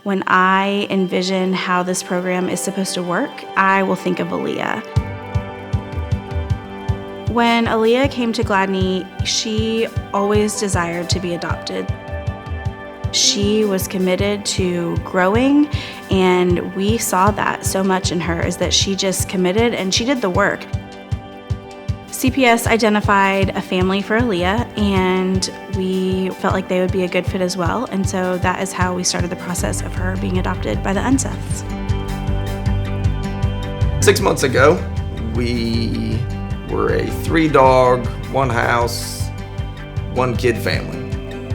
When I envision how this program is supposed to work, I will think of Aliya. When Aliya came to Gladney, she always desired to be adopted. She was committed to growing, and we saw that so much in her, is that she just committed and she did the work. CPS identified a family for Aliya, and we felt like they would be a good fit as well, and so that is how we started the process of her being adopted by the Unseths. 6 months ago, we were a 3-dog, 1-house, 1-kid family.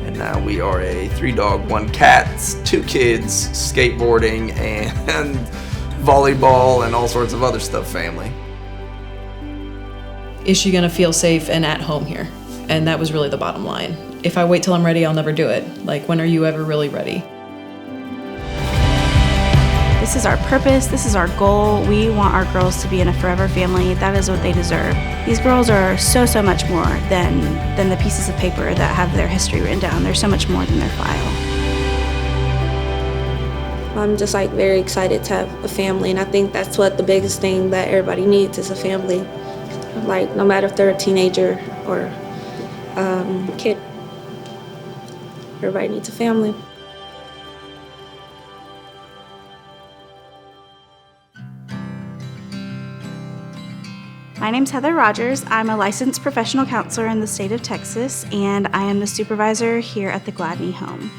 And now we are a 3-dog, 1-cat, 2 kids, skateboarding, and volleyball, and all sorts of other stuff family. Is she gonna feel safe and at home here? And that was really the bottom line. If I wait till I'm ready, I'll never do it. Like, when are you ever really ready? This is our purpose, this is our goal. We want our girls to be in a forever family. That is what they deserve. These girls are so much more than the pieces of paper that have their history written down. They're so much more than their file. I'm just very excited to have a family, and I think that's what the biggest thing that everybody needs is a family. No matter if they're a teenager or kid, everybody needs a family. My name's Heather Rogers. I'm a licensed professional counselor in the state of Texas, and I am the supervisor here at the Gladney Home.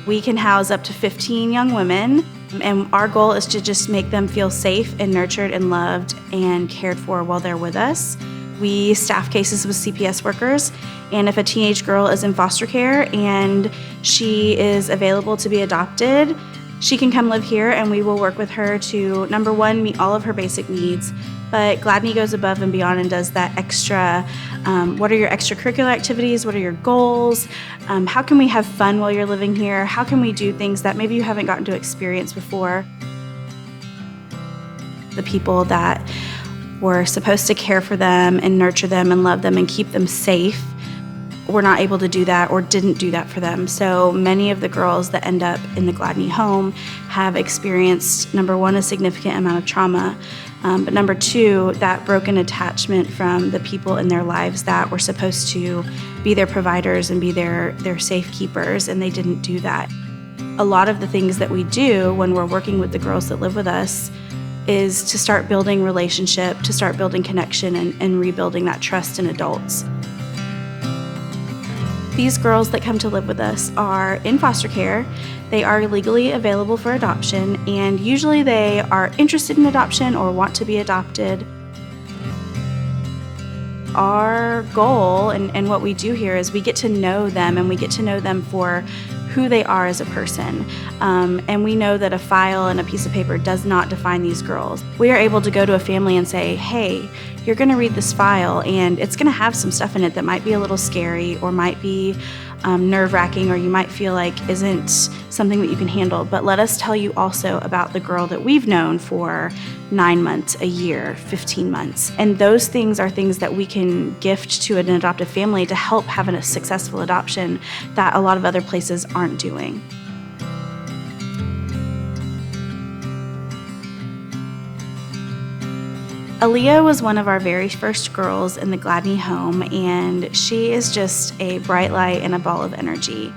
We can house up to 15 young women, and our goal is to just make them feel safe and nurtured and loved and cared for while they're with us. We staff cases with CPS workers, and if a teenage girl is in foster care and she is available to be adopted, she can come live here, and we will work with her to, number one, meet all of her basic needs. But Gladney goes above and beyond and does that extra, what are your extracurricular activities? What are your goals? How can we have fun while you're living here? How can we do things that maybe you haven't gotten to experience before? The people that were supposed to care for them and nurture them and love them and keep them safe were not able to do that or didn't do that for them. So many of the girls that end up in the Gladney Home have experienced, number one, a significant amount of trauma, but number two, that broken attachment from the people in their lives that were supposed to be their providers and be their safekeepers, and they didn't do that. A lot of the things that we do when we're working with the girls that live with us is to start building relationship, to start building connection and rebuilding that trust in adults. These girls that come to live with us are in foster care. They are legally available for adoption, and usually they are interested in adoption or want to be adopted. Our goal and what we do here is we get to know them, and we get to know them for who they are as a person. And we know that a file and a piece of paper does not define these girls. We are able to go to a family and say, hey, you're gonna read this file and it's gonna have some stuff in it that might be a little scary or might be nerve-wracking, or you might feel like isn't something that you can handle. But let us tell you also about the girl that we've known for 9 months, a year, 15 months. And those things are things that we can gift to an adoptive family to help have a successful adoption that a lot of other places aren't doing. Aliya was one of our very first girls in the Gladney Home, and she is just a bright light and a ball of energy.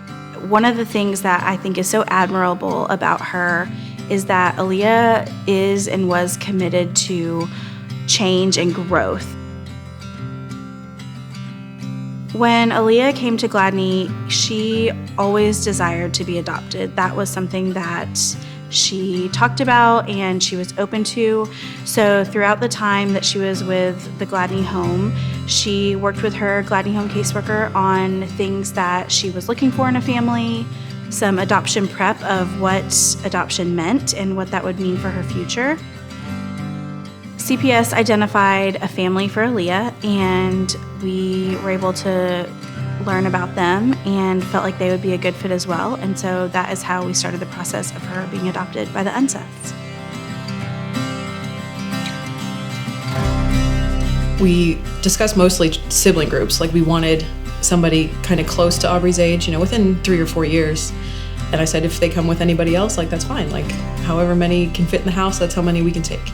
One of the things that I think is so admirable about her is that Aliya is and was committed to change and growth. When Aliya came to Gladney, she always desired to be adopted. That was something that she talked about and she was open to. So throughout the time that she was with the Gladney Home, she worked with her Gladney Home caseworker on things that she was looking for in a family, some adoption prep of what adoption meant and what that would mean for her future. CPS identified a family for Aliya, and we were able to learn about them and felt like they would be a good fit as well. And so that is how we started the process of her being adopted by the Unseths. We discussed mostly sibling groups. Like, we wanted somebody kind of close to Aubrey's age, within 3 or 4 years. And I said, if they come with anybody else, like, that's fine. Like, however many can fit in the house, that's how many we can take.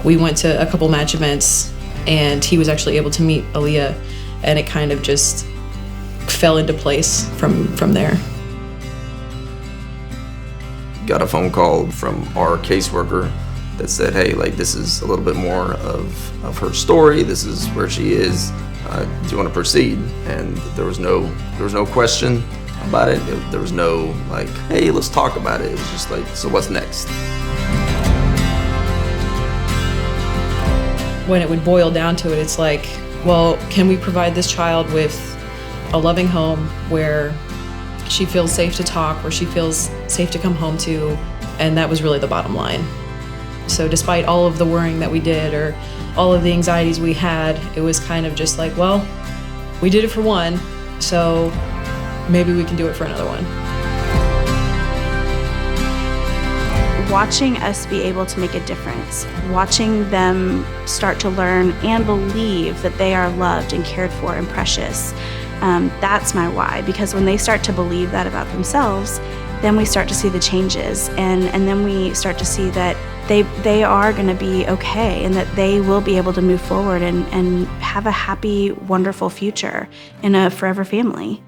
We went to a couple match events, and he was actually able to meet Aliya, and it kind of just fell into place from there. Got a phone call from our caseworker that said, hey, like, this is a little bit more of her story. This is where she is. Do you want to proceed? And there was no question about it. There was no like, hey, let's talk about it. It was just like, so what's next? When it would boil down to it, it's like, well, can we provide this child with a loving home where she feels safe to talk, where she feels safe to come home to? And that was really the bottom line. So despite all of the worrying that we did, or all of the anxieties we had, it was kind of just like, well, we did it for one, so maybe we can do it for another one. Watching us be able to make a difference, watching them start to learn and believe that they are loved and cared for and precious, that's my why. Because when they start to believe that about themselves, then we start to see the changes, and then we start to see that they are going to be okay, and that they will be able to move forward and have a happy, wonderful future in a forever family.